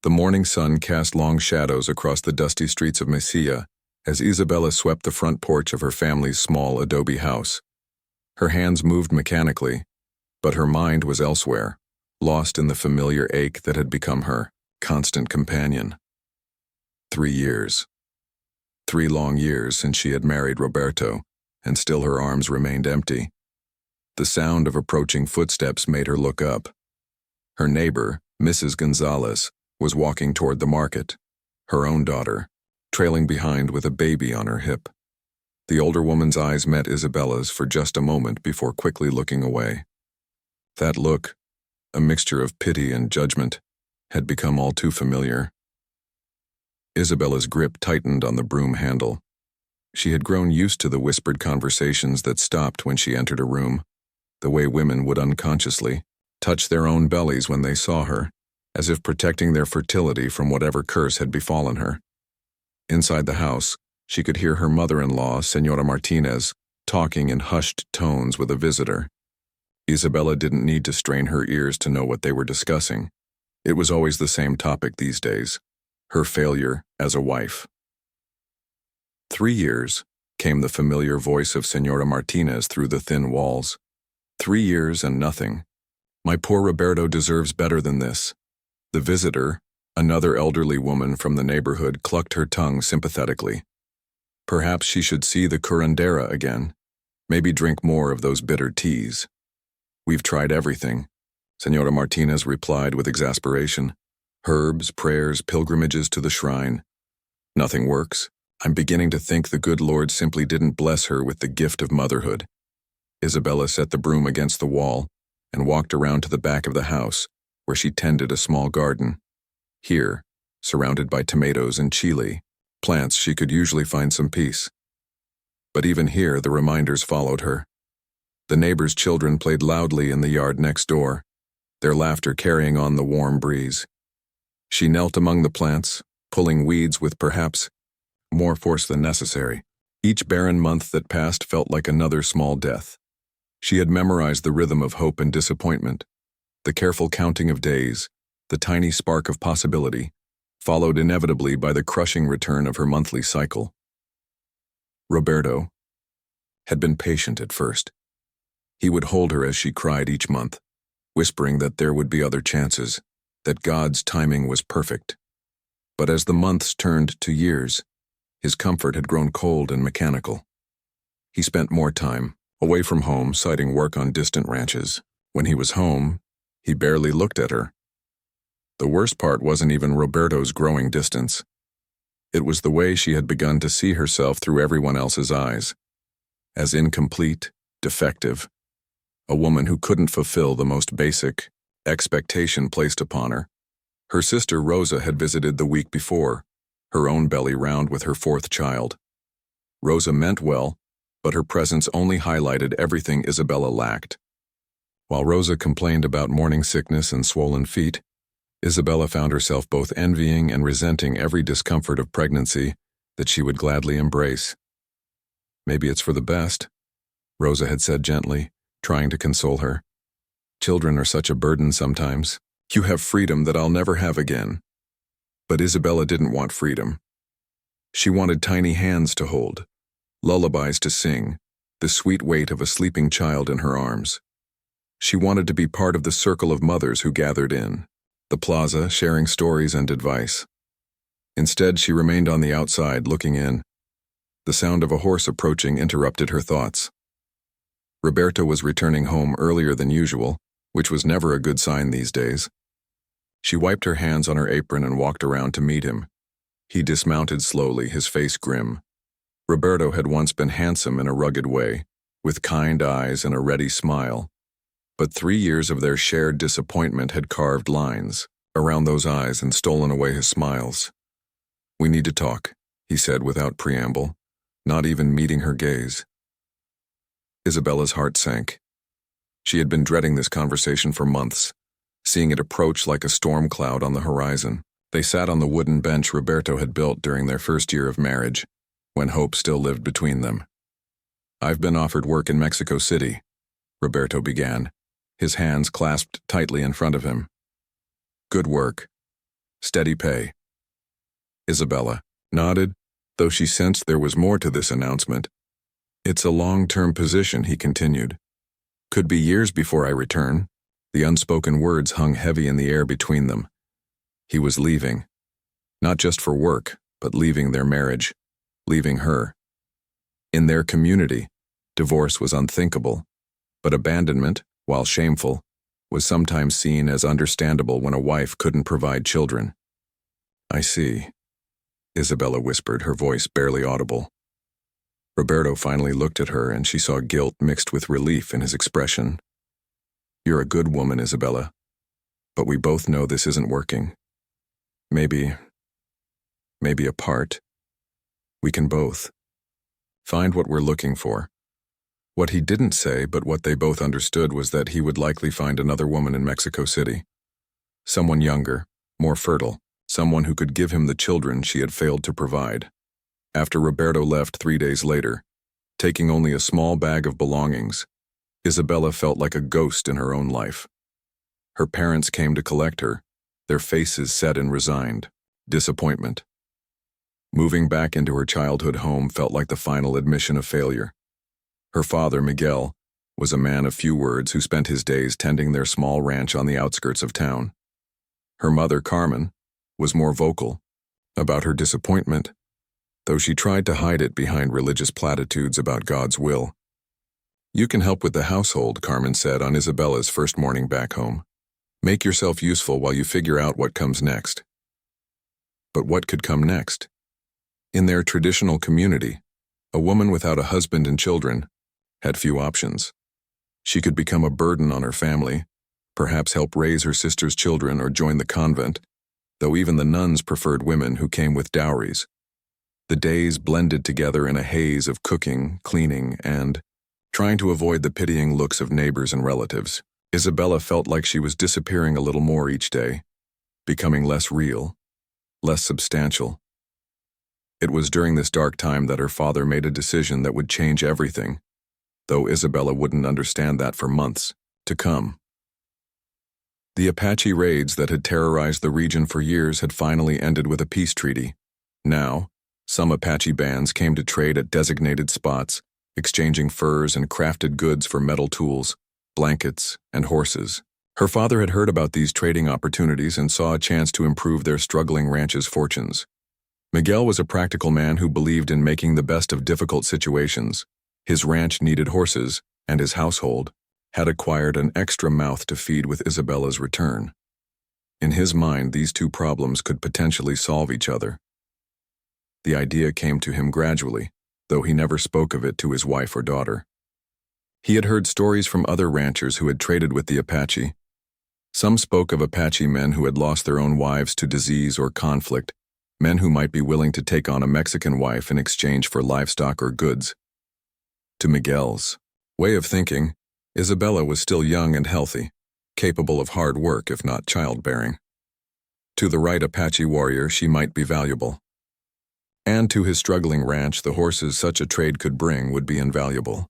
The morning sun cast long shadows across the dusty streets of Mesilla as Isabella swept the front porch of her family's small adobe house. Her hands moved mechanically, but her mind was elsewhere, lost in the familiar ache that had become her constant companion. 3 years. 3 long years since she had married Roberto, and still her arms remained empty. The sound of approaching footsteps made her look up. Her neighbor, Mrs. Gonzalez, was walking toward the market, her own daughter, trailing behind with a baby on her hip. The older woman's eyes met Isabella's for just a moment before quickly looking away. That look, a mixture of pity and judgment, had become all too familiar. Isabella's grip tightened on the broom handle. She had grown used to the whispered conversations that stopped when she entered a room, the way women would unconsciously touch their own bellies when they saw her, as if protecting their fertility from whatever curse had befallen her. Inside the house, she could hear her mother-in-law, Señora Martinez, talking in hushed tones with a visitor. Isabella didn't need to strain her ears to know what they were discussing. It was always the same topic these days, her failure as a wife. 3 years, came the familiar voice of Señora Martinez through the thin walls. 3 years and nothing. My poor Roberto deserves better than this. The visitor, another elderly woman from the neighborhood, clucked her tongue sympathetically. Perhaps she should see the curandera again, maybe drink more of those bitter teas. We've tried everything, Señora Martinez replied with exasperation. Herbs, prayers, pilgrimages to the shrine. Nothing works. I'm beginning to think the good Lord simply didn't bless her with the gift of motherhood. Isabella set the broom against the wall and walked around to the back of the house, where she tended a small garden. Here, surrounded by tomatoes and chili, plants she could usually find some peace. But even here the reminders followed her. The neighbors' children played loudly in the yard next door, their laughter carrying on the warm breeze. She knelt among the plants, pulling weeds with perhaps more force than necessary. Each barren month that passed felt like another small death. She had memorized the rhythm of hope and disappointment, the careful counting of days, the tiny spark of possibility, followed inevitably by the crushing return of her monthly cycle. Roberto had been patient at first. He would hold her as she cried each month, whispering that there would be other chances, that God's timing was perfect. But as the months turned to years, his comfort had grown cold and mechanical. He spent more time away from home, citing work on distant ranches. When he was home, he barely looked at her. The worst part wasn't even Roberto's growing distance. It was the way she had begun to see herself through everyone else's eyes, as incomplete, defective, a woman who couldn't fulfill the most basic expectation placed upon her. Her sister Rosa had visited the week before, her own belly round with her 4th child. Rosa meant well, but her presence only highlighted everything Isabella lacked. While Rosa complained about morning sickness and swollen feet, Isabella found herself both envying and resenting every discomfort of pregnancy that she would gladly embrace. Maybe it's for the best, Rosa had said gently, trying to console her. Children are such a burden sometimes. You have freedom that I'll never have again. But Isabella didn't want freedom. She wanted tiny hands to hold, lullabies to sing, the sweet weight of a sleeping child in her arms. She wanted to be part of the circle of mothers who gathered in the plaza, sharing stories and advice. Instead, she remained on the outside, looking in. The sound of a horse approaching interrupted her thoughts. Roberto was returning home earlier than usual, which was never a good sign these days. She wiped her hands on her apron and walked around to meet him. He dismounted slowly, his face grim. Roberto had once been handsome in a rugged way, with kind eyes and a ready smile. But 3 years of their shared disappointment had carved lines around those eyes and stolen away his smiles. We need to talk, he said without preamble, not even meeting her gaze. Isabella's heart sank. She had been dreading this conversation for months, seeing it approach like a storm cloud on the horizon. They sat on the wooden bench Roberto had built during their first year of marriage, when hope still lived between them. I've been offered work in Mexico City, Roberto began, his hands clasped tightly in front of him. Good work. Steady pay. Isabella nodded, though she sensed there was more to this announcement. It's a long-term position, he continued. Could be years before I return. The unspoken words hung heavy in the air between them. He was leaving. Not just for work, but leaving their marriage. Leaving her. In their community, divorce was unthinkable, but abandonment, while shameful, was sometimes seen as understandable when a wife couldn't provide children. I see, Isabella whispered, her voice barely audible. Roberto finally looked at her, and she saw guilt mixed with relief in his expression. You're a good woman, Isabella, but we both know this isn't working. Maybe apart, we can both find what we're looking for. What he didn't say, but what they both understood, was that he would likely find another woman in Mexico City. Someone younger, more fertile, someone who could give him the children she had failed to provide. After Roberto left 3 days later, taking only a small bag of belongings, Isabella felt like a ghost in her own life. Her parents came to collect her, their faces set in resigned disappointment. Moving back into her childhood home felt like the final admission of failure. Her father, Miguel, was a man of few words who spent his days tending their small ranch on the outskirts of town. Her mother, Carmen, was more vocal about her disappointment, though she tried to hide it behind religious platitudes about God's will. You can help with the household, Carmen said on Isabella's first morning back home. Make yourself useful while you figure out what comes next. But what could come next? In their traditional community, a woman without a husband and children had few options. She could become a burden on her family, perhaps help raise her sister's children or join the convent, though even the nuns preferred women who came with dowries. The days blended together in a haze of cooking, cleaning, and trying to avoid the pitying looks of neighbors and relatives. Isabella felt like she was disappearing a little more each day, becoming less real, less substantial. It was during this dark time that her father made a decision that would change everything, though Isabella wouldn't understand that for months to come. The Apache raids that had terrorized the region for years had finally ended with a peace treaty. Now, some Apache bands came to trade at designated spots, exchanging furs and crafted goods for metal tools, blankets, and horses. Her father had heard about these trading opportunities and saw a chance to improve their struggling ranch's fortunes. Miguel was a practical man who believed in making the best of difficult situations. His ranch needed horses, and his household had acquired an extra mouth to feed with Isabella's return. In his mind, these two problems could potentially solve each other. The idea came to him gradually, though he never spoke of it to his wife or daughter. He had heard stories from other ranchers who had traded with the Apache. Some spoke of Apache men who had lost their own wives to disease or conflict, men who might be willing to take on a Mexican wife in exchange for livestock or goods. To Miguel's way of thinking, Isabella was still young and healthy, capable of hard work if not childbearing. To the right Apache warrior, she might be valuable. And to his struggling ranch, the horses such a trade could bring would be invaluable.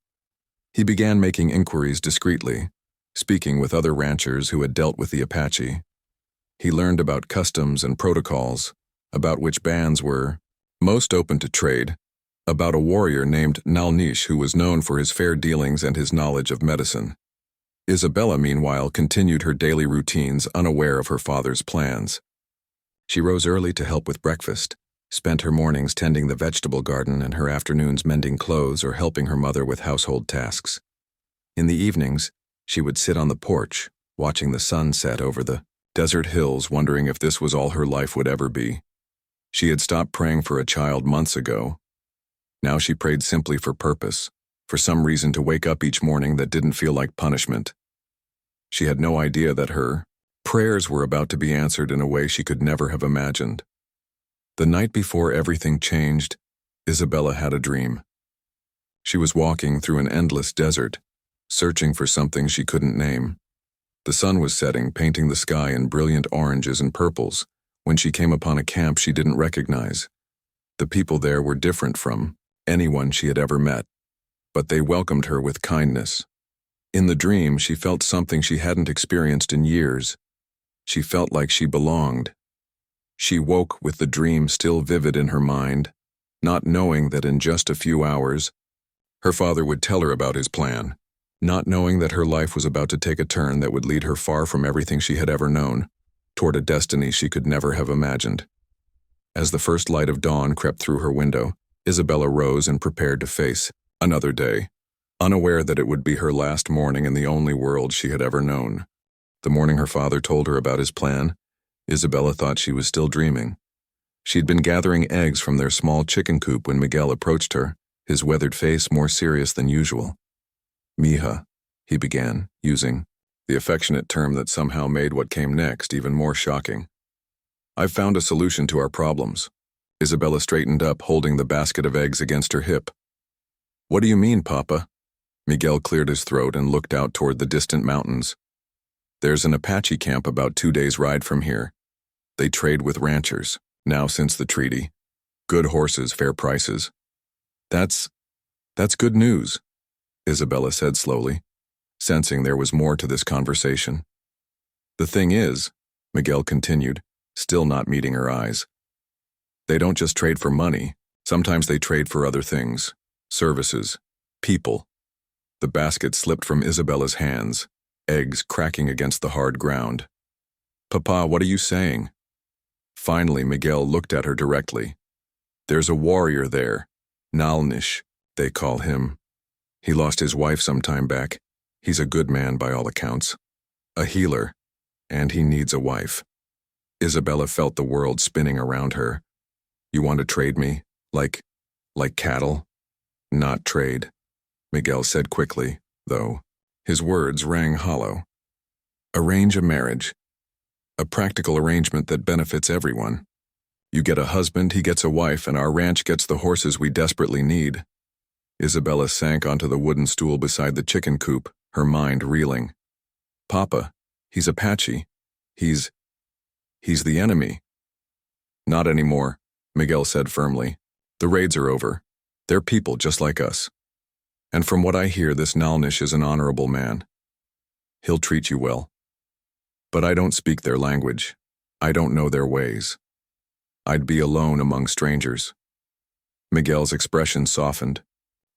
He began making inquiries discreetly, speaking with other ranchers who had dealt with the Apache. He learned about customs and protocols, about which bands were most open to trade, about a warrior named Nalnish who was known for his fair dealings and his knowledge of medicine. Isabella, meanwhile, continued her daily routines, unaware of her father's plans. She rose early to help with breakfast, spent her mornings tending the vegetable garden and her afternoons mending clothes or helping her mother with household tasks. In the evenings, she would sit on the porch, watching the sun set over the desert hills, wondering if this was all her life would ever be. She had stopped praying for a child months ago. Now she prayed simply for purpose, for some reason to wake up each morning that didn't feel like punishment. She had no idea that her prayers were about to be answered in a way she could never have imagined. The night before everything changed, Isabella had a dream. She was walking through an endless desert, searching for something she couldn't name. The sun was setting, painting the sky in brilliant oranges and purples, when she came upon a camp she didn't recognize. The people there were different from anyone she had ever met, but they welcomed her with kindness. In the dream, she felt something she hadn't experienced in years. She felt like she belonged. She woke with the dream still vivid in her mind, not knowing that in just a few hours, her father would tell her about his plan, not knowing that her life was about to take a turn that would lead her far from everything she had ever known, toward a destiny she could never have imagined. As the first light of dawn crept through her window, Isabella rose and prepared to face another day, unaware that it would be her last morning in the only world she had ever known. The morning her father told her about his plan, Isabella thought she was still dreaming. She'd been gathering eggs from their small chicken coop when Miguel approached her, his weathered face more serious than usual. "Mija," he began, using the affectionate term that somehow made what came next even more shocking. "I've found a solution to our problems." Isabella straightened up, holding the basket of eggs against her hip. "What do you mean, Papa?" Miguel cleared his throat and looked out toward the distant mountains. "There's an Apache camp about 2 days' ride from here. They trade with ranchers, now since the treaty. Good horses, fair prices." That's good news," Isabella said slowly, sensing there was more to this conversation. "The thing is," Miguel continued, still not meeting her eyes, "they don't just trade for money. Sometimes they trade for other things, services, people." The basket slipped from Isabella's hands, eggs cracking against the hard ground. "Papa, what are you saying?" Finally, Miguel looked at her directly. "There's a warrior there, Nalnish, they call him. He lost his wife some time back. He's a good man by all accounts. A healer, and he needs a wife." Isabella felt the world spinning around her. "You want to trade me? Like cattle?" "Not trade," Miguel said quickly, though his words rang hollow. "Arrange a marriage. A practical arrangement that benefits everyone. You get a husband, he gets a wife, and our ranch gets the horses we desperately need." Isabella sank onto the wooden stool beside the chicken coop, her mind reeling. "Papa, he's Apache. He's the enemy." "Not anymore," Miguel said firmly. "The raids are over. They're people just like us. And from what I hear, this Nalnish is an honorable man. He'll treat you well. But I don't speak their language. I don't know their ways. I'd be alone among strangers." Miguel's expression softened,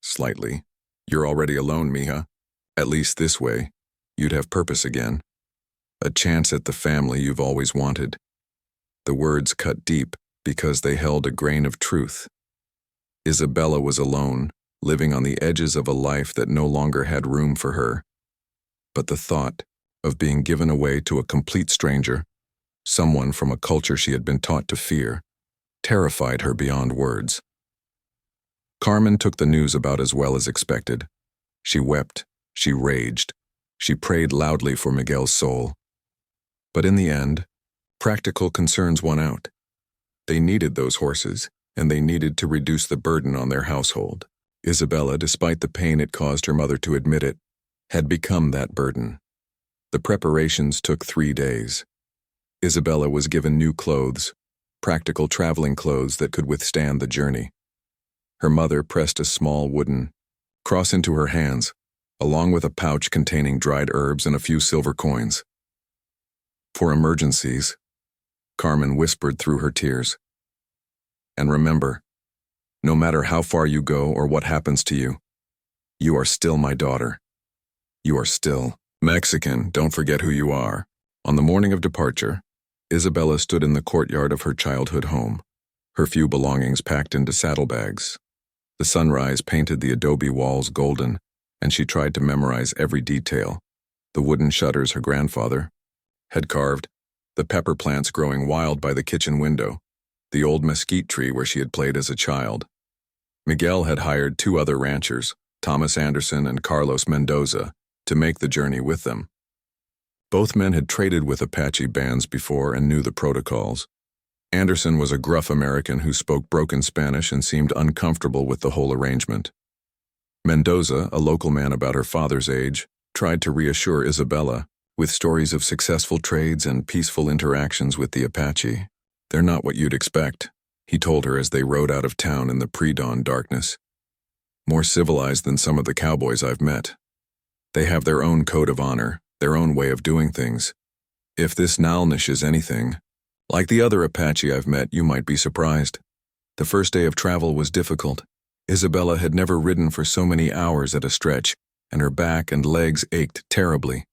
slightly. "You're already alone, Mija. At least this way, you'd have purpose again. A chance at the family you've always wanted." The words cut deep because they held a grain of truth. Isabella was alone, living on the edges of a life that no longer had room for her. But the thought of being given away to a complete stranger, someone from a culture she had been taught to fear, terrified her beyond words. Carmen took the news about as well as expected. She wept, she raged, she prayed loudly for Miguel's soul. But in the end, practical concerns won out. They needed those horses, and they needed to reduce the burden on their household. Isabella, despite the pain it caused her mother to admit it, had become that burden. The preparations took 3 days. Isabella was given new clothes, practical traveling clothes that could withstand the journey. Her mother pressed a small wooden cross into her hands, along with a pouch containing dried herbs and a few silver coins. "For emergencies," Carmen whispered through her tears. "And remember, no matter how far you go or what happens to you, you are still my daughter. You are still Mexican, don't forget who you are." On the morning of departure, Isabella stood in the courtyard of her childhood home, her few belongings packed into saddlebags. The sunrise painted the adobe walls golden, and she tried to memorize every detail. The wooden shutters her grandfather had carved, the pepper plants growing wild by the kitchen window, the old mesquite tree where she had played as a child. Miguel had hired 2 other ranchers, Thomas Anderson and Carlos Mendoza, to make the journey with them. Both men had traded with Apache bands before and knew the protocols. Anderson was a gruff American who spoke broken Spanish and seemed uncomfortable with the whole arrangement. Mendoza, a local man about her father's age, tried to reassure Isabella with stories of successful trades and peaceful interactions with the Apache. "They're not what you'd expect," he told her as they rode out of town in the pre-dawn darkness. "More civilized than some of the cowboys I've met. They have their own code of honor, their own way of doing things. If this Nalnish is anything, Like the other Apache I've met, you might be surprised. The first day of travel was difficult. Isabella had never ridden for so many hours at a stretch, and her back and legs ached terribly.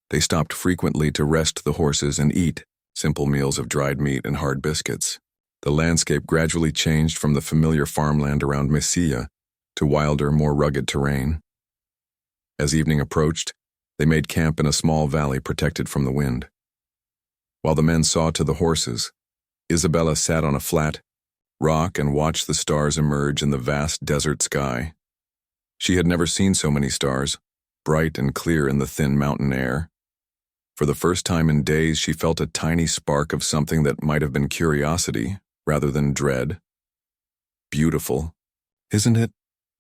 They stopped frequently to rest the horses and eat simple meals of dried meat and hard biscuits. The landscape gradually changed from the familiar farmland around Mesilla to wilder, more rugged terrain. As evening approached, they made camp in a small valley protected from the wind. While the men saw to the horses, Isabella sat on a flat rock and watched the stars emerge in the vast desert sky. She had never seen so many stars, bright and clear in the thin mountain air. For the first time in days, she felt a tiny spark of something that might have been curiosity rather than dread. Beautiful, isn't it?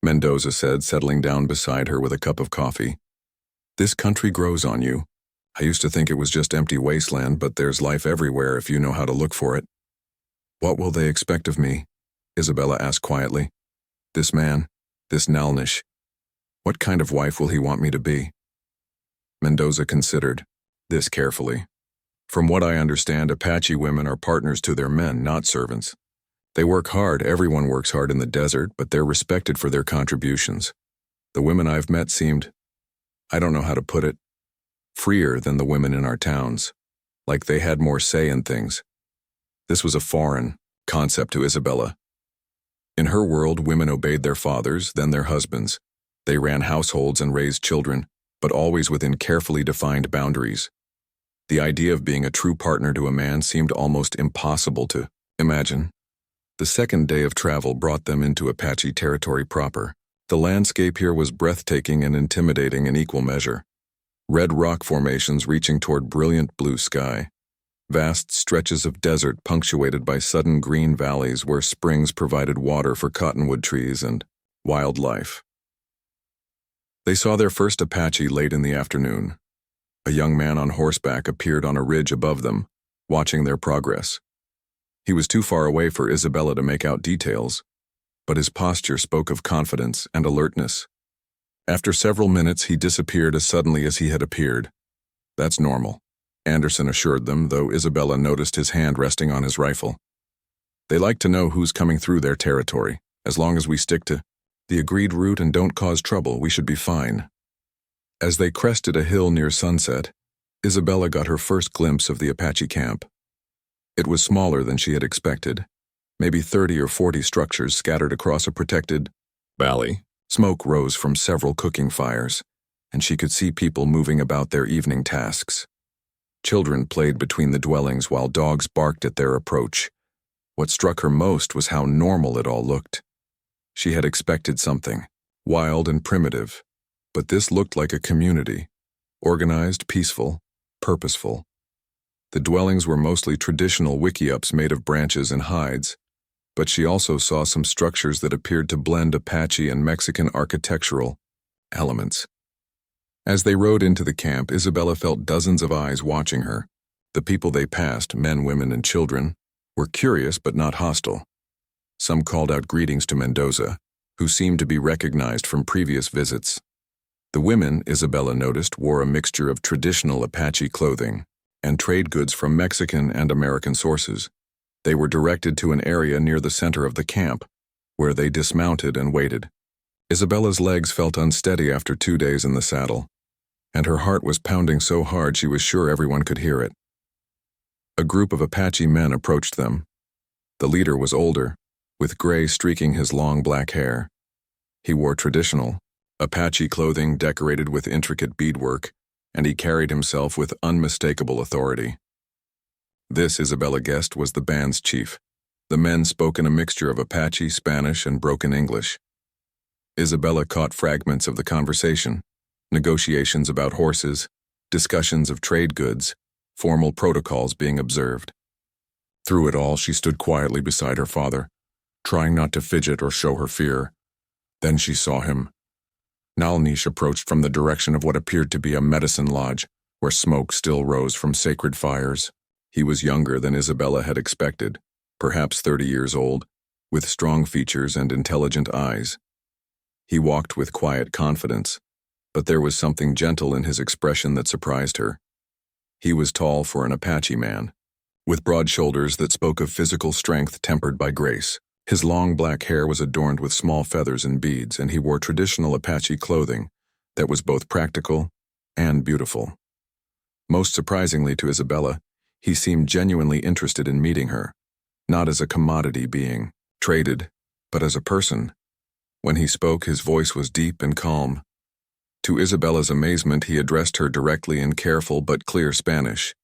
Mendoza said, settling down beside her with a cup of coffee. This country grows on you. I used to think it was just empty wasteland, but there's life everywhere if you know how to look for it. What will they expect of me? Isabella asked quietly. This man, this Nalnish, what kind of wife will he want me to be? Mendoza considered this carefully. From what I understand, Apache women are partners to their men, not servants. They work hard, everyone works hard in the desert, but they're respected for their contributions. The women I've met seemed, I don't know how to put it, freer than the women in our towns, like they had more say in things. This was a foreign concept to Isabella. In her world, women obeyed their fathers, then their husbands. They ran households and raised children, but always within carefully defined boundaries. The idea of being a true partner to a man seemed almost impossible to imagine. The second day of travel brought them into Apache territory proper. The landscape here was breathtaking and intimidating in equal measure. Red rock formations reaching toward brilliant blue sky. Vast stretches of desert punctuated by sudden green valleys where springs provided water for cottonwood trees and wildlife. They saw their first Apache late in the afternoon. A young man on horseback appeared on a ridge above them, watching their progress. He was too far away for Isabella to make out details, but his posture spoke of confidence and alertness. After several minutes, he disappeared as suddenly as he had appeared. That's normal, Anderson assured them, though Isabella noticed his hand resting on his rifle. They like to know who's coming through their territory. As long as we stick to the agreed route and don't cause trouble, we should be fine. As they crested a hill near sunset, Isabella got her first glimpse of the Apache camp. It was smaller than she had expected, maybe 30 or 40 structures scattered across a protected valley. Smoke rose from several cooking fires, and she could see people moving about their evening tasks. Children played between the dwellings while dogs barked at their approach. What struck her most was how normal it all looked. She had expected something, wild and primitive, but this looked like a community, organized, peaceful, purposeful. The dwellings were mostly traditional wickiups made of branches and hides, but she also saw some structures that appeared to blend Apache and Mexican architectural elements. As they rode into the camp, Isabella felt dozens of eyes watching her. The people they passed, men, women, and children, were curious but not hostile. Some called out greetings to Mendoza, who seemed to be recognized from previous visits. The women, Isabella noticed, wore a mixture of traditional Apache clothing and trade goods from Mexican and American sources. They were directed to an area near the center of the camp, where they dismounted and waited. Isabella's legs felt unsteady after 2 days in the saddle, and her heart was pounding so hard she was sure everyone could hear it. A group of Apache men approached them. The leader was older, with gray streaking his long black hair. He wore traditional Apache clothing decorated with intricate beadwork, and he carried himself with unmistakable authority. This, Isabella guessed, was the band's chief. The men spoke in a mixture of Apache, Spanish, and broken English. Isabella caught fragments of the conversation, negotiations about horses, discussions of trade goods, formal protocols being observed. Through it all, she stood quietly beside her father, trying not to fidget or show her fear. Then she saw him. Nalnish approached from the direction of what appeared to be a medicine lodge, where smoke still rose from sacred fires. He was younger than Isabella had expected, perhaps 30 years old, with strong features and intelligent eyes. He walked with quiet confidence, but there was something gentle in his expression that surprised her. He was tall for an Apache man, with broad shoulders that spoke of physical strength tempered by grace. His long black hair was adorned with small feathers and beads, and he wore traditional Apache clothing that was both practical and beautiful. Most surprisingly to Isabella, he seemed genuinely interested in meeting her, not as a commodity being traded, but as a person. When he spoke, his voice was deep and calm. To Isabella's amazement, he addressed her directly in careful but clear Spanish.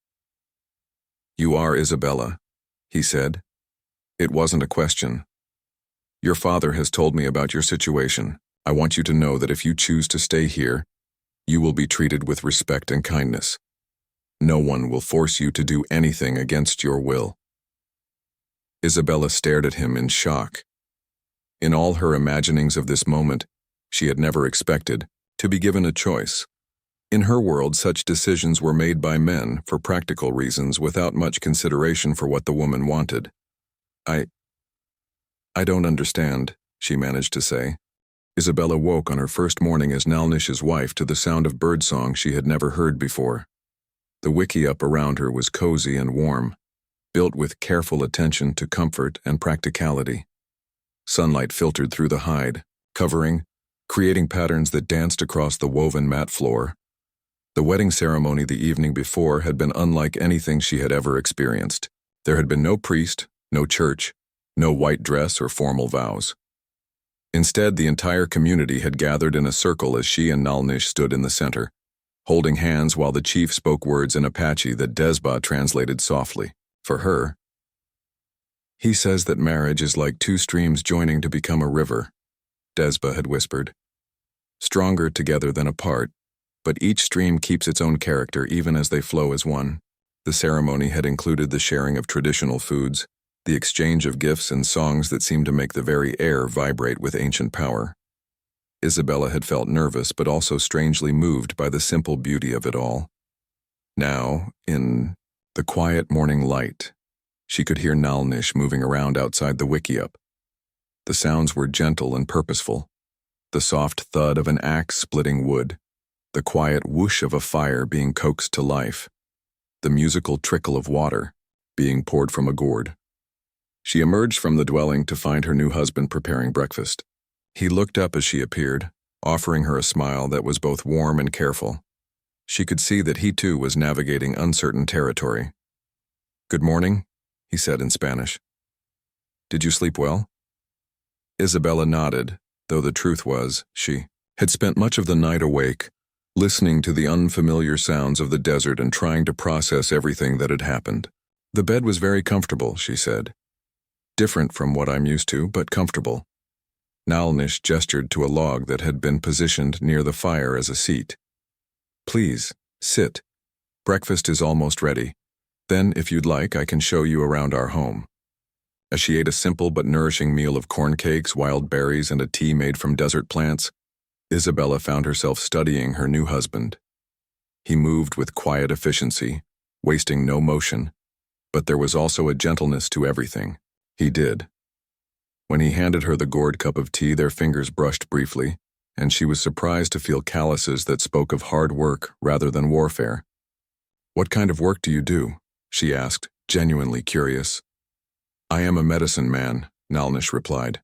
"You are Isabella," he said. "It wasn't a question. Your father has told me about your situation. I want you to know that if you choose to stay here, you will be treated with respect and kindness. No one will force you to do anything against your will." Isabella stared at him in shock. In all her imaginings of this moment, she had never expected to be given a choice. In her world, such decisions were made by men for practical reasons without much consideration for what the woman wanted. I don't understand," she managed to say. Isabella woke on her first morning as Nalnish's wife to the sound of birdsong she had never heard before. The wickiup around her was cozy and warm, built with careful attention to comfort and practicality. Sunlight filtered through the hide, creating patterns that danced across the woven mat floor. The wedding ceremony the evening before had been unlike anything she had ever experienced. There had been no priest, no church, no white dress or formal vows. Instead, the entire community had gathered in a circle as she and Nalnish stood in the center, holding hands while the chief spoke words in Apache that Desba translated softly. For her, "He says that marriage is like two streams joining to become a river," Desba had whispered. "Stronger together than apart, but each stream keeps its own character even as they flow as one." The ceremony had included the sharing of traditional foods, the exchange of gifts and songs that seemed to make the very air vibrate with ancient power. Isabella had felt nervous but also strangely moved by the simple beauty of it all. Now, in the quiet morning light, she could hear Nalnish moving around outside the wickiup. The sounds were gentle and purposeful. The soft thud of an axe splitting wood, the quiet whoosh of a fire being coaxed to life, the musical trickle of water being poured from a gourd. She emerged from the dwelling to find her new husband preparing breakfast. He looked up as she appeared, offering her a smile that was both warm and careful. She could see that he too was navigating uncertain territory. "Good morning," he said in Spanish. "Did you sleep well?" Isabella nodded, though the truth was, she had spent much of the night awake, listening to the unfamiliar sounds of the desert and trying to process everything that had happened. "The bed was very comfortable," she said. "Different from what I'm used to, but comfortable." Nalnish gestured to a log that had been positioned near the fire as a seat. "Please, sit. Breakfast is almost ready. Then, if you'd like, I can show you around our home." As she ate a simple but nourishing meal of corn cakes, wild berries, and a tea made from desert plants, Isabella found herself studying her new husband. He moved with quiet efficiency, wasting no motion, but there was also a gentleness to everything he did. When he handed her the gourd cup of tea, their fingers brushed briefly, and she was surprised to feel calluses that spoke of hard work rather than warfare. "What kind of work do you do?" she asked, genuinely curious. "I am a medicine man," Nalnish replied.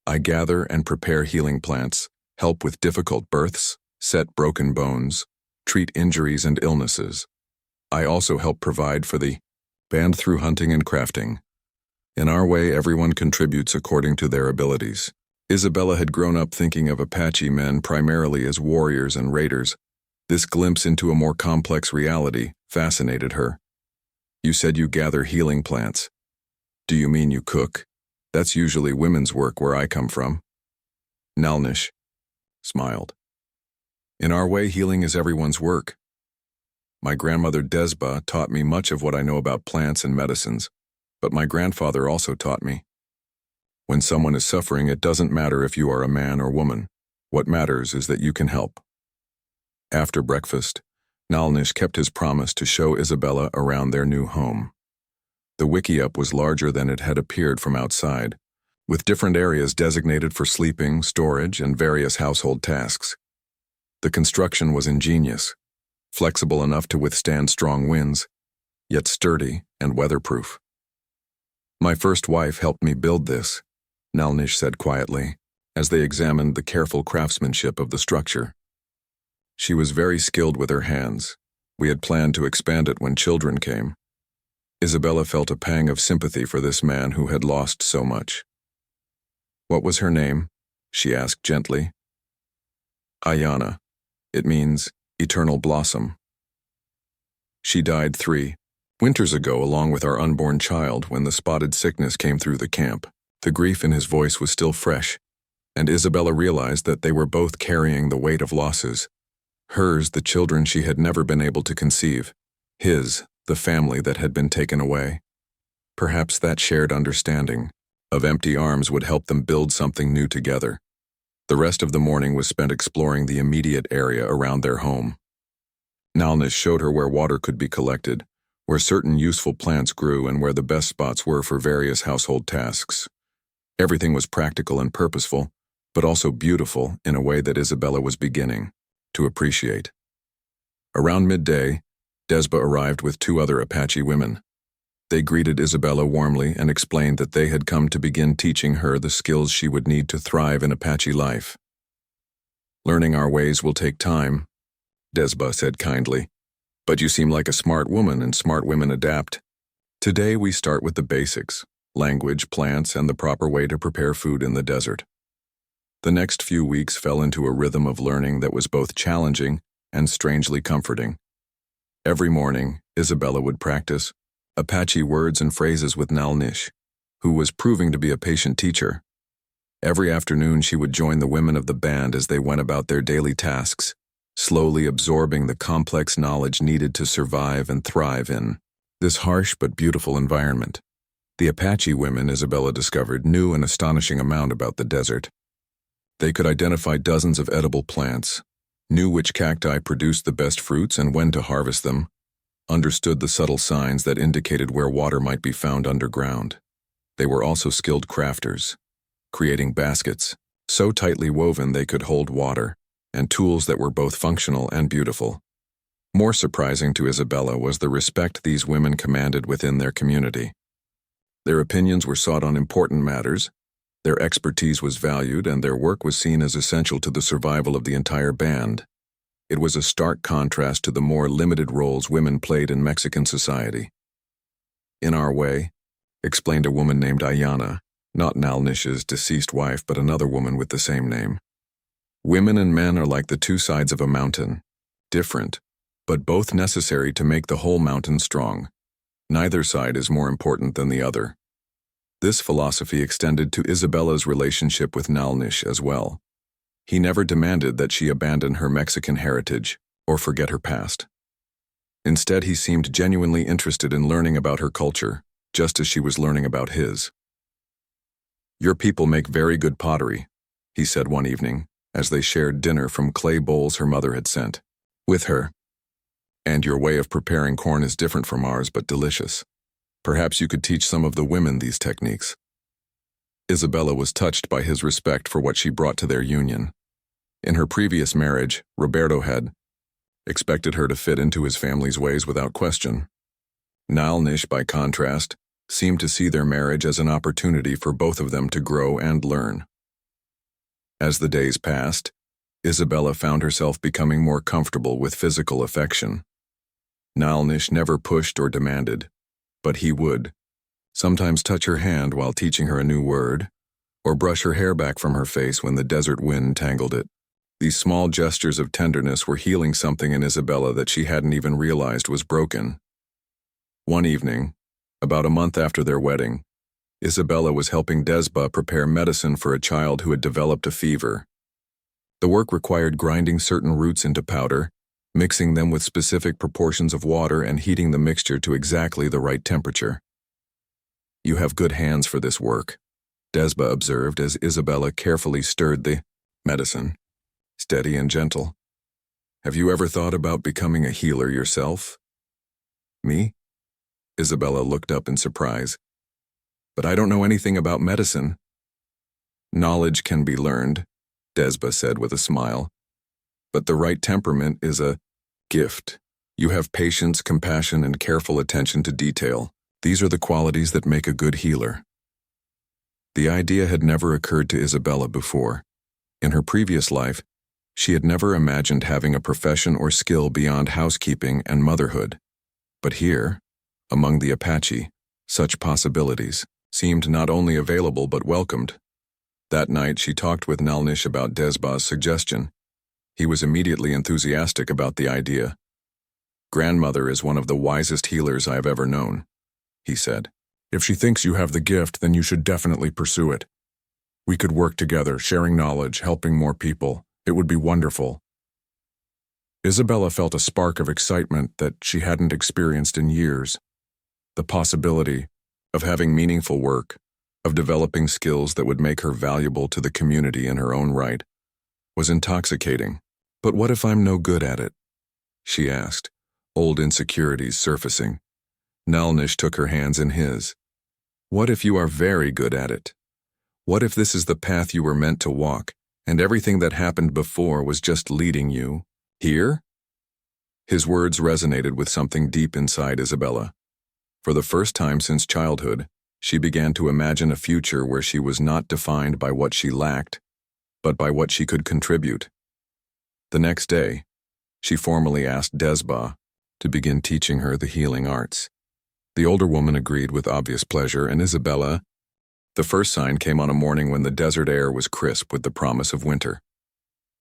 "I gather and prepare healing plants, help with difficult births, set broken bones, treat injuries and illnesses. I also help provide for the band through hunting and crafting. In our way, everyone contributes according to their abilities." Isabella had grown up thinking of Apache men primarily as warriors and raiders. This glimpse into a more complex reality fascinated her. "You said you gather healing plants. Do you mean you cook? That's usually women's work where I come from." Nalnish smiled. "In our way, healing is everyone's work. My grandmother Desba taught me much of what I know about plants and medicines, but my grandfather also taught me. When someone is suffering, it doesn't matter if you are a man or woman. What matters is that you can help." After breakfast, Nalnish kept his promise to show Isabella around their new home. The wickiup was larger than it had appeared from outside, with different areas designated for sleeping, storage, and various household tasks. The construction was ingenious, flexible enough to withstand strong winds, yet sturdy and weatherproof. "My first wife helped me build this," Nalnish said quietly, as they examined the careful craftsmanship of the structure. "She was very skilled with her hands. We had planned to expand it when children came." Isabella felt a pang of sympathy for this man who had lost so much. "What was her name?" she asked gently. "Ayana. It means eternal blossom. She died 3 winters ago along with our unborn child when the spotted sickness came through the camp." The grief in his voice was still fresh, and Isabella realized that they were both carrying the weight of losses. Hers, the children she had never been able to conceive. His, the family that had been taken away. Perhaps that shared understanding of empty arms would help them build something new together. The rest of the morning was spent exploring the immediate area around their home. Nalnish showed her where water could be collected, where certain useful plants grew, and where the best spots were for various household tasks. Everything was practical and purposeful, but also beautiful in a way that Isabella was beginning to appreciate. Around midday, Desba arrived with 2 other Apache women. They greeted Isabella warmly and explained that they had come to begin teaching her the skills she would need to thrive in Apache life. "Learning our ways will take time," Desba said kindly, "but you seem like a smart woman, and smart women adapt. Today we start with the basics: language, plants, and the proper way to prepare food in the desert." The next few weeks fell into a rhythm of learning that was both challenging and strangely comforting. Every morning, Isabella would practice Apache words and phrases with Nalnish, who was proving to be a patient teacher. Every afternoon she would join the women of the band as they went about their daily tasks, slowly absorbing the complex knowledge needed to survive and thrive in this harsh but beautiful environment. The Apache women, Isabella discovered, knew an astonishing amount about the desert. They could identify dozens of edible plants, knew which cacti produced the best fruits and when to harvest them, understood the subtle signs that indicated where water might be found underground. They were also skilled crafters, creating baskets so tightly woven they could hold water, and tools that were both functional and beautiful. More surprising to Isabella was the respect these women commanded within their community. Their opinions were sought on important matters, their expertise was valued, and their work was seen as essential to the survival of the entire band. It was a stark contrast to the more limited roles women played in Mexican society. "In our way," explained a woman named Ayana, not Nalnish's deceased wife but another woman with the same name. "Women and men are like the 2 sides of a mountain, different, but both necessary to make the whole mountain strong. Neither side is more important than the other." This philosophy extended to Isabella's relationship with Nalnish as well. He never demanded that she abandon her Mexican heritage or forget her past. Instead, he seemed genuinely interested in learning about her culture, just as she was learning about his. "Your people make very good pottery," he said one evening, as they shared dinner from clay bowls her mother had sent with her. "And your way of preparing corn is different from ours, but delicious. Perhaps you could teach some of the women these techniques." Isabella was touched by his respect for what she brought to their union. In her previous marriage, Roberto had expected her to fit into his family's ways without question. Nalnish, by contrast, seemed to see their marriage as an opportunity for both of them to grow and learn. As the days passed, Isabella found herself becoming more comfortable with physical affection. Nalnish never pushed or demanded, but he would sometimes touch her hand while teaching her a new word, or brush her hair back from her face when the desert wind tangled it. These small gestures of tenderness were healing something in Isabella that she hadn't even realized was broken. One evening, about a month after their wedding, Isabella was helping Desba prepare medicine for a child who had developed a fever. The work required grinding certain roots into powder, mixing them with specific proportions of water, and heating the mixture to exactly the right temperature. "You have good hands for this work," Desba observed as Isabella carefully stirred the medicine, steady and gentle. "Have you ever thought about becoming a healer yourself?" "Me?" Isabella looked up in surprise. "But I don't know anything about medicine." "Knowledge can be learned," Desba said with a smile. "But the right temperament is a gift. You have patience, compassion, and careful attention to detail. These are the qualities that make a good healer. The idea had never occurred to Isabella before. In her previous life, she had never imagined having a profession or skill beyond housekeeping and motherhood. But here, among the Apache, such possibilities seemed not only available but welcomed. That night she talked with Nalnish about Desba's suggestion. He was immediately enthusiastic about the idea. "Grandmother is one of the wisest healers I have ever known," he said. "If she thinks you have the gift, then you should definitely pursue it. We could work together, sharing knowledge, helping more people. It would be wonderful." Isabella felt a spark of excitement that she hadn't experienced in years. The possibility of having meaningful work, of developing skills that would make her valuable to the community in her own right, was intoxicating. "But what if I'm no good at it?" she asked, old insecurities surfacing. Nalnish took her hands in his. "What if you are very good at it? What if this is the path you were meant to walk, and everything that happened before was just leading you here?" His words resonated with something deep inside Isabella. For the first time since childhood, she began to imagine a future where she was not defined by what she lacked, but by what she could contribute. The next day, she formally asked Desba to begin teaching her the healing arts. The older woman agreed with obvious pleasure, and Isabella. The first sign came on a morning when the desert air was crisp with the promise of winter.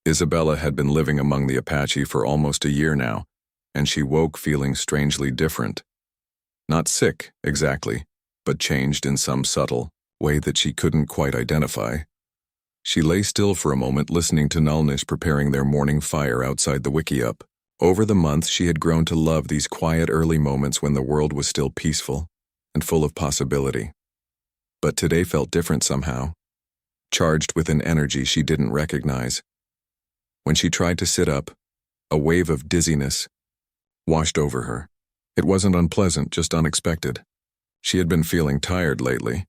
Isabella had been living among the Apache for almost a year now, and she woke feeling strangely different. Not sick, exactly, but changed in some subtle way that she couldn't quite identify. She lay still for a moment, listening to Nalnish preparing their morning fire outside the wickiup. Over the months, she had grown to love these quiet early moments when the world was still peaceful and full of possibility. But today felt different somehow, charged with an energy she didn't recognize. When she tried to sit up, a wave of dizziness washed over her. It wasn't unpleasant, just unexpected. She had been feeling tired lately,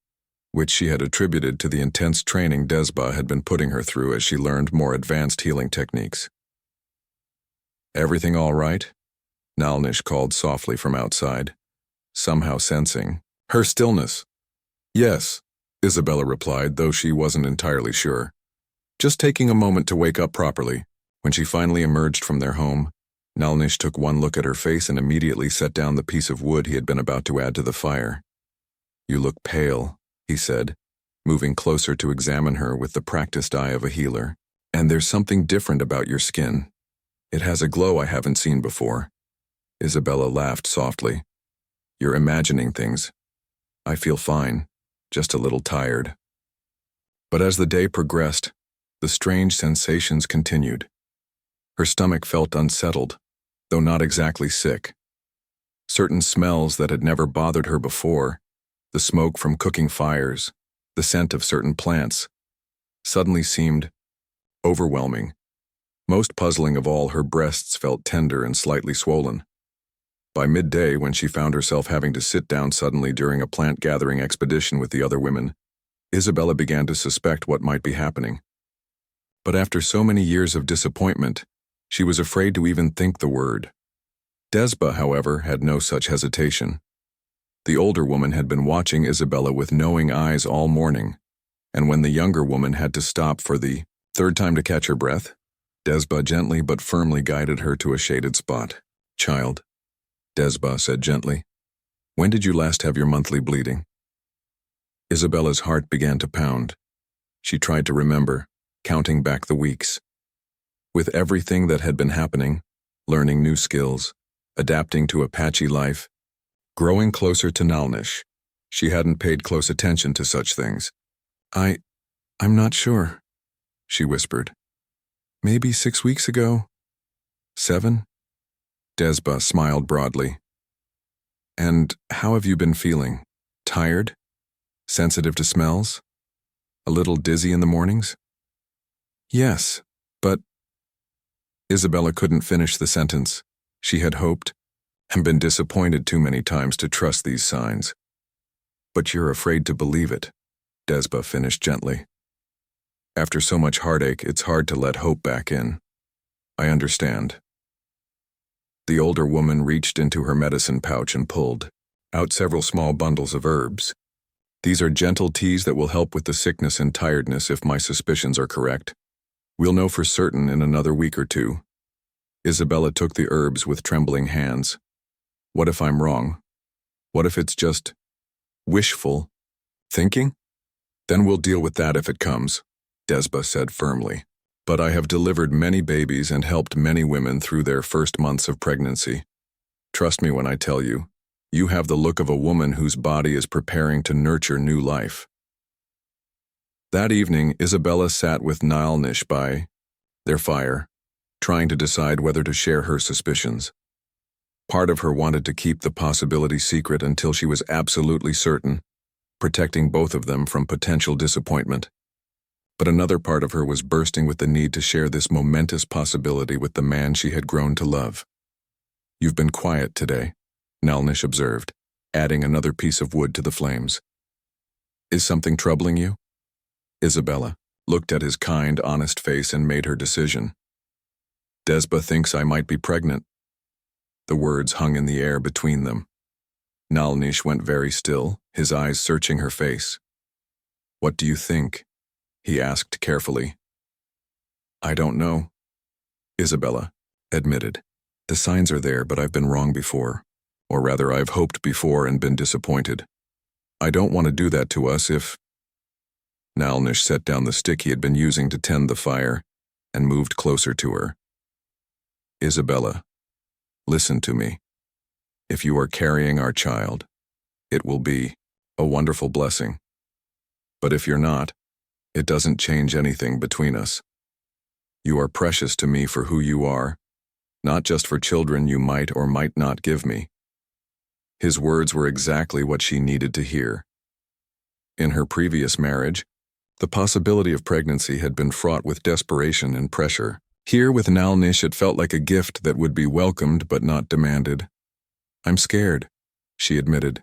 which she had attributed to the intense training Desba had been putting her through as she learned more advanced healing techniques. "Everything all right?" Nalnish called softly from outside, somehow sensing her stillness. "Yes," Isabella replied, though she wasn't entirely sure. Just taking a moment to wake up properly. When she finally emerged from their home, Nalnish took one look at her face and immediately set down the piece of wood he had been about to add to the fire. "You look pale," he said, moving closer to examine her with the practiced eye of a healer. "And there's something different about your skin. It has a glow I haven't seen before." Isabella laughed softly. "You're imagining things. I feel fine, just a little tired." But as the day progressed, the strange sensations continued. Her stomach felt unsettled, though not exactly sick. Certain smells that had never bothered her before, the smoke from cooking fires, the scent of certain plants, suddenly seemed overwhelming. Most puzzling of all, her breasts felt tender and slightly swollen. By midday, when she found herself having to sit down suddenly during a plant-gathering expedition with the other women, Isabella began to suspect what might be happening. But after so many years of disappointment, she was afraid to even think the word. Desba, however, had no such hesitation. The older woman had been watching Isabella with knowing eyes all morning, and when the younger woman had to stop for the third time to catch her breath, Desba gently but firmly guided her to a shaded spot. "Child," Desba said gently, "when did you last have your monthly bleeding?" Isabella's heart began to pound. She tried to remember, counting back the weeks. With everything that had been happening, learning new skills, adapting to Apache life, growing closer to Nalnish, she hadn't paid close attention to such things. I'm not sure," she whispered. "Maybe 6 weeks ago? 7? Desba smiled broadly. "And how have you been feeling? Tired? Sensitive to smells? A little dizzy in the mornings?" "Yes, but..." Isabella couldn't finish the sentence. She had hoped, and been disappointed too many times to trust these signs. "But you're afraid to believe it," Desba finished gently. "After so much heartache, it's hard to let hope back in. I understand." The older woman reached into her medicine pouch and pulled. out several small bundles of herbs. These are gentle teas that will help with the sickness and tiredness if my suspicions are correct. We'll know for certain in another week or two. Isabella took the herbs with trembling hands. What if I'm wrong? What if it's just wishful thinking? Then we'll deal with that if it comes, Desba said firmly. But I have delivered many babies and helped many women through their first months of pregnancy. Trust me when I tell you, you have the look of a woman whose body is preparing to nurture new life. That evening, Isabella sat with Nilnish by their fire, trying to decide whether to share her suspicions. Part of her wanted to keep the possibility secret until she was absolutely certain, protecting both of them from potential disappointment. But another part of her was bursting with the need to share this momentous possibility with the man she had grown to love. You've been quiet today, Nilnish observed, adding another piece of wood to the flames. Is something troubling you? Isabella looked at his kind, honest face and made her decision. Desba thinks I might be pregnant. The words hung in the air between them. Nilnish went very still, his eyes searching her face. What do you think? He asked carefully. I don't know, Isabella admitted. The signs are there, but I've been wrong before. Or rather, I've hoped before and been disappointed. I don't want to do that to us if... Nilnish set down the stick he had been using to tend the fire and moved closer to her. Isabella, listen to me. If you are carrying our child, it will be a wonderful blessing. But if you're not, it doesn't change anything between us. You are precious to me for who you are, not just for children you might or might not give me. His words were exactly what she needed to hear. In her previous marriage, the possibility of pregnancy had been fraught with desperation and pressure. Here with Nilnish it felt like a gift that would be welcomed but not demanded. I'm scared, she admitted.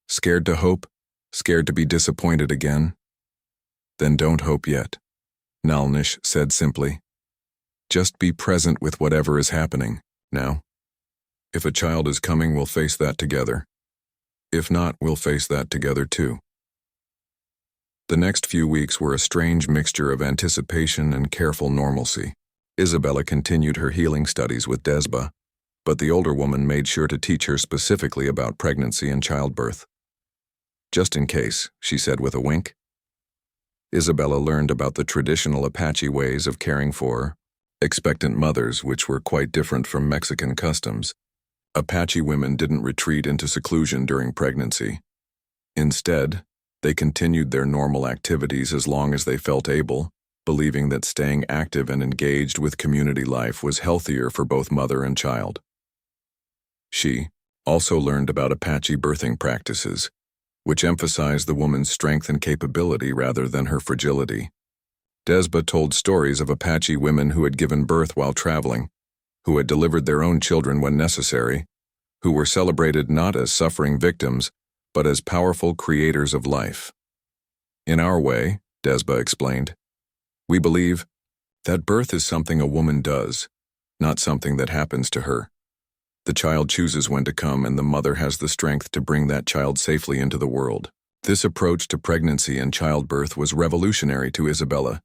Scared to hope, scared to be disappointed again. Then don't hope yet, Nilnish said simply. Just be present with whatever is happening now. If a child is coming, we'll face that together. If not, we'll face that together too. The next few weeks were a strange mixture of anticipation and careful normalcy. Isabella continued her healing studies with Desba, but the older woman made sure to teach her specifically about pregnancy and childbirth. Just in case, she said with a wink. Isabella learned about the traditional Apache ways of caring for expectant mothers, which were quite different from Mexican customs. Apache women didn't retreat into seclusion during pregnancy. Instead, they continued their normal activities as long as they felt able, believing that staying active and engaged with community life was healthier for both mother and child. She also learned about Apache birthing practices, which emphasized the woman's strength and capability rather than her fragility. Desba told stories of Apache women who had given birth while traveling, who had delivered their own children when necessary, who were celebrated not as suffering victims, but as powerful creators of life. In our way, Desba explained, we believe that birth is something a woman does, not something that happens to her. The child chooses when to come, and the mother has the strength to bring that child safely into the world. This approach to pregnancy and childbirth was revolutionary to Isabella,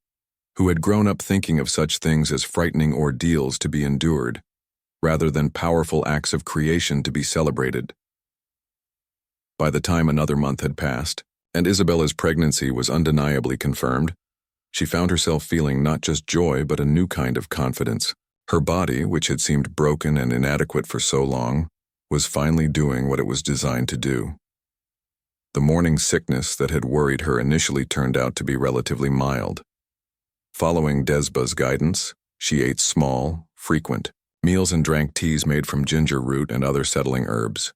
who had grown up thinking of such things as frightening ordeals to be endured, rather than powerful acts of creation to be celebrated. By the time another month had passed, and Isabella's pregnancy was undeniably confirmed, she found herself feeling not just joy but a new kind of confidence. Her body, which had seemed broken and inadequate for so long, was finally doing what it was designed to do. The morning sickness that had worried her initially turned out to be relatively mild. Following Desba's guidance, she ate small, frequent meals and drank teas made from ginger root and other settling herbs.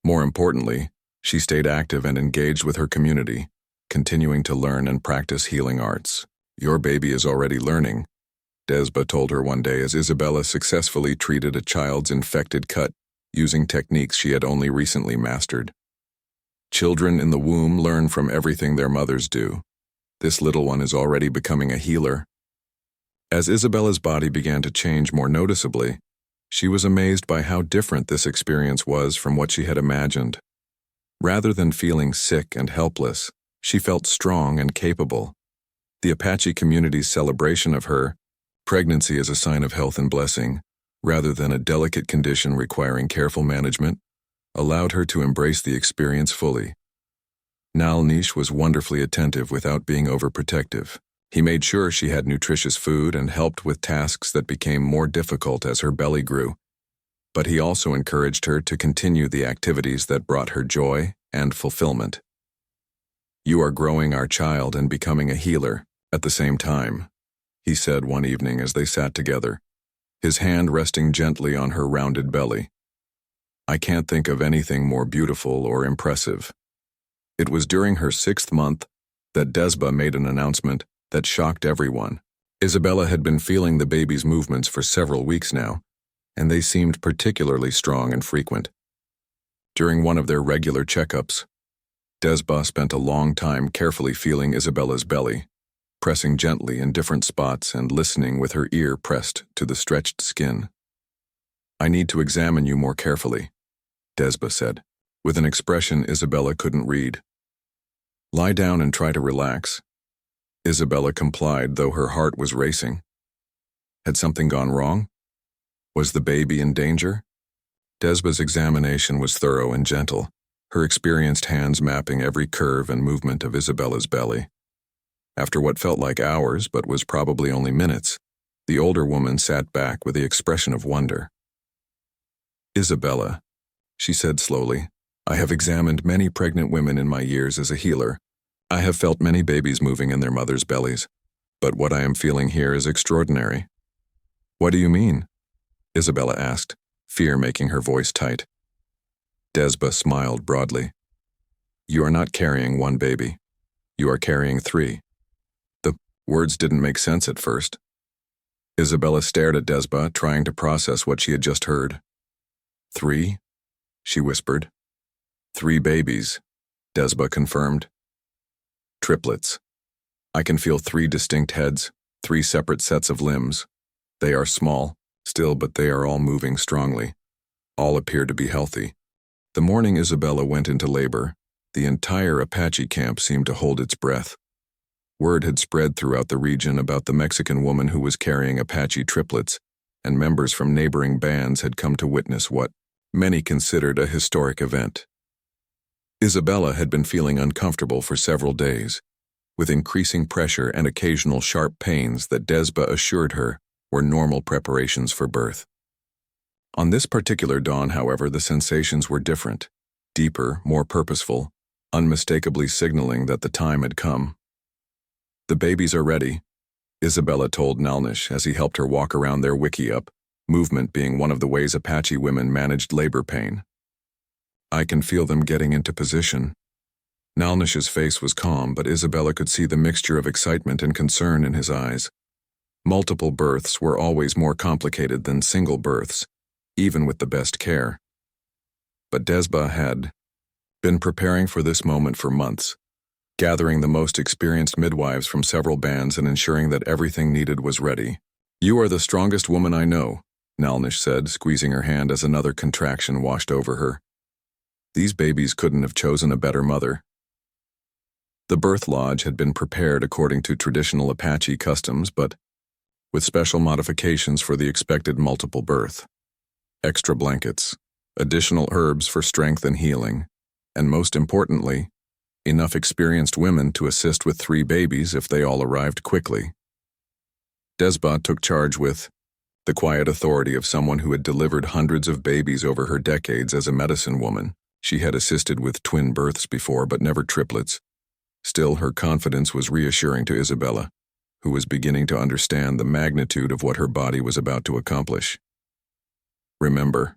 More importantly, she stayed active and engaged with her community, continuing to learn and practice healing arts. Your baby is already learning, Desba told her one day as Isabella successfully treated a child's infected cut using techniques she had only recently mastered. Children in the womb learn from everything their mothers do. This little one is already becoming a healer. As Isabella's body began to change more noticeably, she was amazed by how different this experience was from what she had imagined. Rather than feeling sick and helpless, she felt strong and capable. The Apache community's celebration of her pregnancy as a sign of health and blessing, rather than a delicate condition requiring careful management, allowed her to embrace the experience fully. Nalnish was wonderfully attentive without being overprotective. He made sure she had nutritious food and helped with tasks that became more difficult as her belly grew. But he also encouraged her to continue the activities that brought her joy and fulfillment. "You are growing our child and becoming a healer at the same time," he said one evening as they sat together, his hand resting gently on her rounded belly. "I can't think of anything more beautiful or impressive." It was during her 6th month that Desba made an announcement that shocked everyone. Isabella had been feeling the baby's movements for several weeks now, and they seemed particularly strong and frequent. During one of their regular checkups, Desba spent a long time carefully feeling Isabella's belly, pressing gently in different spots and listening with her ear pressed to the stretched skin. "I need to examine you more carefully," Desba said, with an expression Isabella couldn't read. "Lie down and try to relax." Isabella complied, though her heart was racing. Had something gone wrong? Was the baby in danger? Desba's examination was thorough and gentle, her experienced hands mapping every curve and movement of Isabella's belly. After what felt like hours, but was probably only minutes, the older woman sat back with the expression of wonder. "Isabella," she said slowly, "I have examined many pregnant women in my years as a healer. I have felt many babies moving in their mothers' bellies, but what I am feeling here is extraordinary." "What do you mean?" Isabella asked, fear making her voice tight. Desba smiled broadly. "You are not carrying one baby. You are carrying 3. The words didn't make sense at first. Isabella stared at Desba, trying to process what she had just heard. 3? She whispered. 3 babies, Desba confirmed. Triplets. I can feel 3 distinct heads, 3 separate sets of limbs. They are small, still, but they are all moving strongly. All appear to be healthy. The morning Isabella went into labor, the entire Apache camp seemed to hold its breath. Word had spread throughout the region about the Mexican woman who was carrying Apache triplets, and members from neighboring bands had come to witness what many considered a historic event. Isabella had been feeling uncomfortable for several days, with increasing pressure and occasional sharp pains that Desba assured her were normal preparations for birth. On this particular dawn, however, the sensations were different, deeper, more purposeful, unmistakably signaling that the time had come. "The babies are ready," Isabella told Nalnish as he helped her walk around their wickiup, movement being one of the ways Apache women managed labor pain. "I can feel them getting into position." Nalnish's face was calm, but Isabella could see the mixture of excitement and concern in his eyes. Multiple births were always more complicated than single births, even with the best care. But Desba had been preparing for this moment for months, gathering the most experienced midwives from several bands and ensuring that everything needed was ready. "You are the strongest woman I know," Nalnish said, squeezing her hand as another contraction washed over her. These babies couldn't have chosen a better mother. The birth lodge had been prepared according to traditional Apache customs, but with special modifications for the expected multiple birth. Extra blankets, additional herbs for strength and healing, and most importantly, enough experienced women to assist with 3 babies if they all arrived quickly. Desba took charge with the quiet authority of someone who had delivered hundreds of babies over her decades as a medicine woman. She had assisted with twin births before, but never triplets. Still, her confidence was reassuring to Isabella, who was beginning to understand the magnitude of what her body was about to accomplish. "Remember,"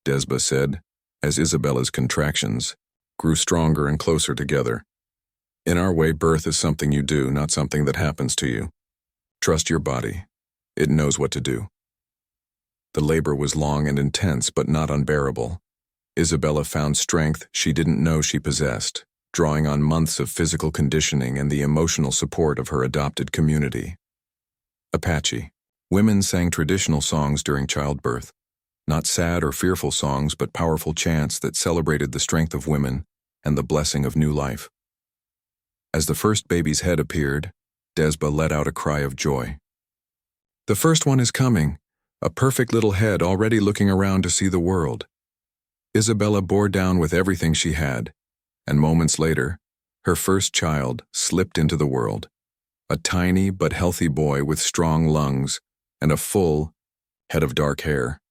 Desba said, as Isabella's contractions grew stronger and closer together. "In our way, birth is something you do, not something that happens to you. Trust your body. It knows what to do." The labor was long and intense, but not unbearable. Isabella found strength she didn't know she possessed, drawing on months of physical conditioning and the emotional support of her adopted community. Apache. Women sang traditional songs during childbirth. Not sad or fearful songs, but powerful chants that celebrated the strength of women and the blessing of new life. As the first baby's head appeared, Desba let out a cry of joy. "The first one is coming, a perfect little head already looking around to see the world." Isabella bore down with everything she had, and moments later, her first child slipped into the world, a tiny but healthy boy with strong lungs and a full head of dark hair.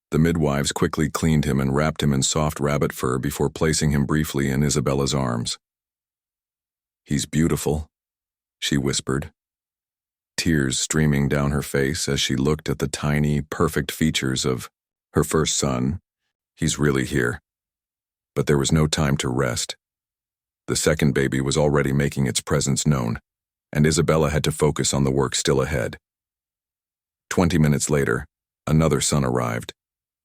The midwives quickly cleaned him and wrapped him in soft rabbit fur before placing him briefly in Isabella's arms. "He's beautiful," she whispered, tears streaming down her face as she looked at the tiny, perfect features of her first son. "He's really here." But there was no time to rest. The second baby was already making its presence known, and Isabella had to focus on the work still ahead. 20 minutes later, another son arrived,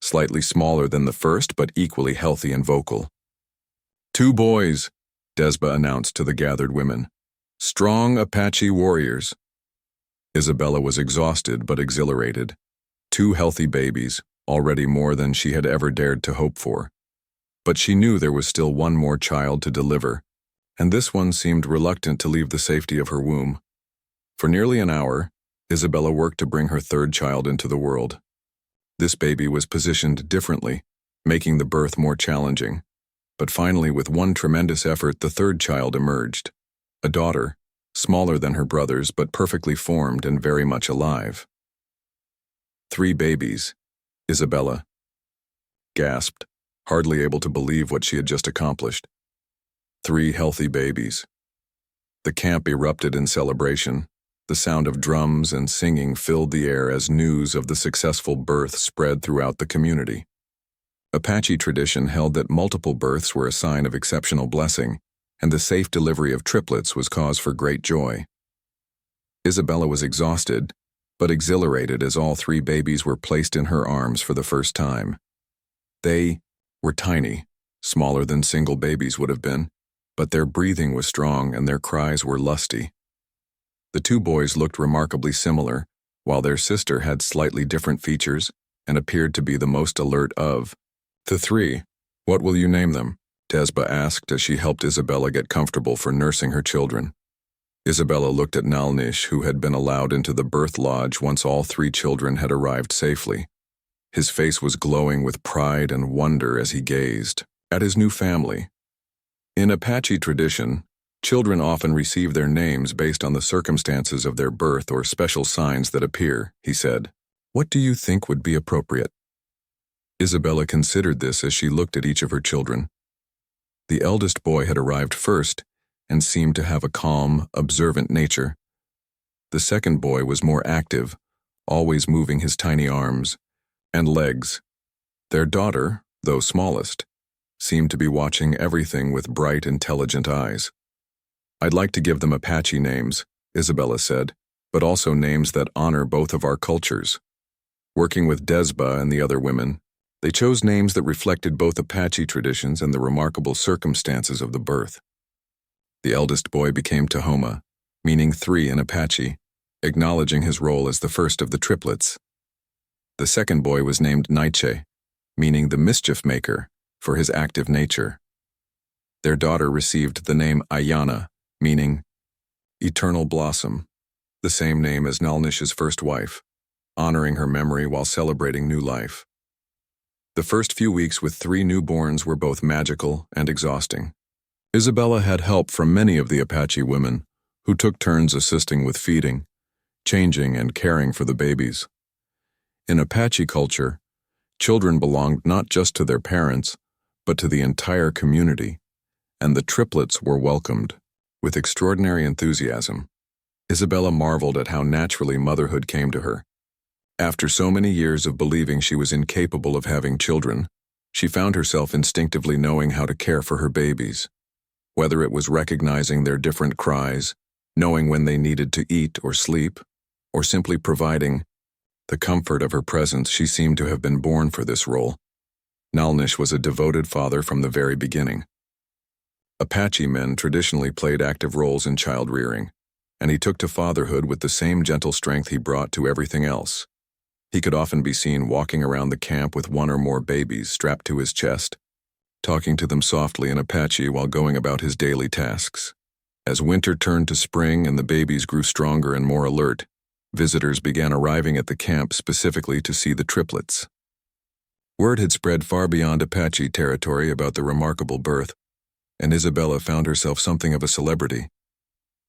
slightly smaller than the first but equally healthy and vocal. "Two boys," Desba announced to the gathered women. "Strong Apache warriors." Isabella was exhausted but exhilarated. 2 healthy babies, already more than she had ever dared to hope for. But she knew there was still one more child to deliver, and this one seemed reluctant to leave the safety of her womb. For nearly an hour, Isabella worked to bring her third child into the world. This baby was positioned differently, making the birth more challenging. But finally, with one tremendous effort, the third child emerged. A daughter, smaller than her brothers but perfectly formed and very much alive. 3 babies, Isabella gasped, hardly able to believe what she had just accomplished. 3 healthy babies. The camp erupted in celebration. The sound of drums and singing filled the air as news of the successful birth spread throughout the community. Apache tradition held that multiple births were a sign of exceptional blessing, and the safe delivery of triplets was cause for great joy. Isabella was exhausted, but exhilarated as all 3 babies were placed in her arms for the first time. They were tiny, smaller than single babies would have been, but their breathing was strong and their cries were lusty. The 2 boys looked remarkably similar, while their sister had slightly different features and appeared to be the most alert of the 3. "What will you name them?" Desba asked as she helped Isabella get comfortable for nursing her children. Isabella looked at Nalnish, who had been allowed into the birth lodge once all 3 children had arrived safely. His face was glowing with pride and wonder as he gazed at his new family. In Apache tradition, children often receive their names based on the circumstances of their birth or special signs that appear, he said. "What do you think would be appropriate?" Isabella considered this as she looked at each of her children. The eldest boy had arrived first and seemed to have a calm, observant nature. The second boy was more active, always moving his tiny arms and legs. Their daughter, though smallest, seemed to be watching everything with bright, intelligent eyes. "I'd like to give them Apache names," Isabella said, "but also names that honor both of our cultures." Working with Desba and the other women, they chose names that reflected both Apache traditions and the remarkable circumstances of the birth. The eldest boy became Tahoma, meaning 3 in Apache, acknowledging his role as the first of the triplets. The second boy was named Naiche, meaning the mischief maker, for his active nature. Their daughter received the name Ayana, meaning eternal blossom, the same name as Nalnish's first wife, honoring her memory while celebrating new life. The first few weeks with 3 newborns were both magical and exhausting. Isabella had help from many of the Apache women, who took turns assisting with feeding, changing, and caring for the babies. In Apache culture, children belonged not just to their parents, but to the entire community, and the triplets were welcomed with extraordinary enthusiasm. Isabella marveled at how naturally motherhood came to her. After so many years of believing she was incapable of having children, she found herself instinctively knowing how to care for her babies. Whether it was recognizing their different cries, knowing when they needed to eat or sleep, or simply providing the comfort of her presence, she seemed to have been born for this role. Nalnish was a devoted father from the very beginning. Apache men traditionally played active roles in child rearing, and he took to fatherhood with the same gentle strength he brought to everything else. He could often be seen walking around the camp with 1 or more babies strapped to his chest, talking to them softly in Apache while going about his daily tasks. As winter turned to spring and the babies grew stronger and more alert, visitors began arriving at the camp specifically to see the triplets. Word had spread far beyond Apache territory about the remarkable birth, and Isabella found herself something of a celebrity.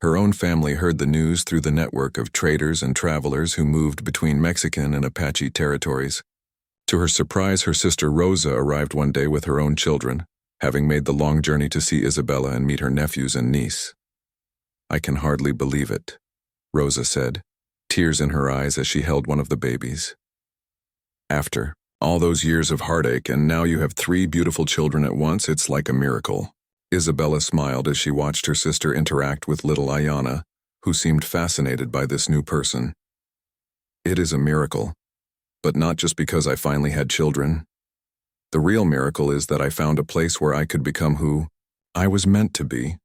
Her own family heard the news through the network of traders and travelers who moved between Mexican and Apache territories. To her surprise, her sister Rosa arrived one day with her own children, having made the long journey to see Isabella and meet her nephews and niece. "I can hardly believe it," Rosa said, tears in her eyes as she held one of the babies. "After all those years of heartache, and now you have 3 beautiful children at once, it's like a miracle." Isabella smiled as she watched her sister interact with little Ayana, who seemed fascinated by this new person. "It is a miracle, but not just because I finally had children. The real miracle is that I found a place where I could become who I was meant to be."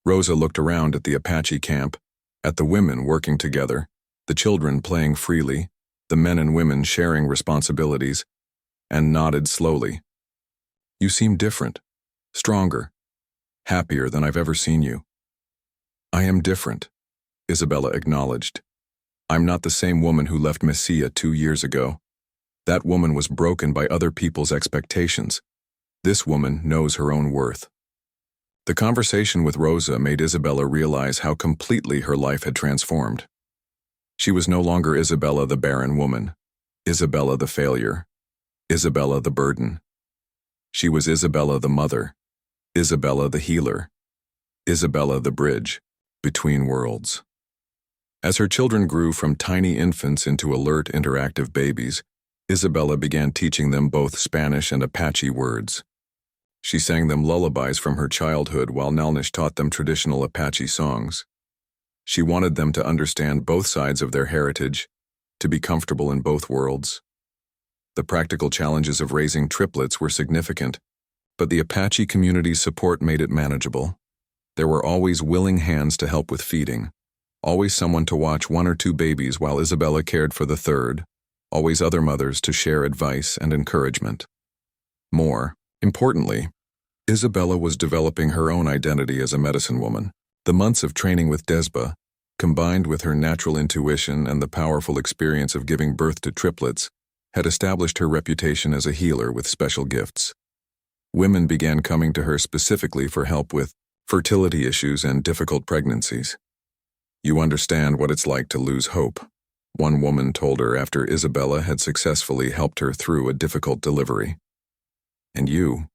Rosa looked around at the Apache camp, at the women working together, the children playing freely, the men and women sharing responsibilities, and nodded slowly. "You seem different, stronger, happier than I've ever seen you." "I am different," Isabella acknowledged. "I'm not the same woman who left Mesilla 2 years ago. That woman was broken by other people's expectations. This woman knows her own worth." The conversation with Rosa made Isabella realize how completely her life had transformed. She was no longer Isabella the barren woman, Isabella the failure, Isabella the burden. She was Isabella the mother, Isabella the healer, Isabella the bridge between worlds. As her children grew from tiny infants into alert, interactive babies, Isabella began teaching them both Spanish and Apache words. She sang them lullabies from her childhood while Nalnish taught them traditional Apache songs. She wanted them to understand both sides of their heritage, to be comfortable in both worlds. The practical challenges of raising triplets were significant, but the Apache community's support made it manageable. There were always willing hands to help with feeding, always someone to watch 1 or 2 babies while Isabella cared for the third, always other mothers to share advice and encouragement. More importantly, Isabella was developing her own identity as a medicine woman. The months of training with Desba, combined with her natural intuition and the powerful experience of giving birth to triplets, had established her reputation as a healer with special gifts. Women began coming to her specifically for help with fertility issues and difficult pregnancies. "You understand what it's like to lose hope," one woman told her after Isabella had successfully helped her through a difficult delivery. "And you